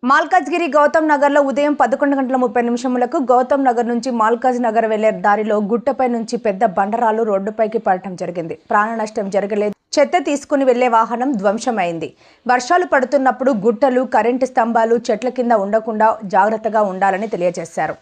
మల్కాజ్గిరి గౌతమ్ నగర్లో ఉదయం 11:30 గౌతమ్ నగర్ నుంచి మల్కాజ్ నగర్ వెళ్లే దారిలో గుట్టపై నుంచి పెద్ద బండరాలు రోడ్డుపైకి పడటం జరిగింది. ప్రాణ నష్టం జరగలేదు. చెత్త తీసుకుని వెళ్లే వాహనం ధ్వంసమైంది. వర్షాలు పడుతున్నప్పుడు గుట్టలు, కరెంటు స్తంభాలు, చెట్ల కింద ఉండకుండా జాగ్రత్తగా ఉండాలని తెలియజేశారు.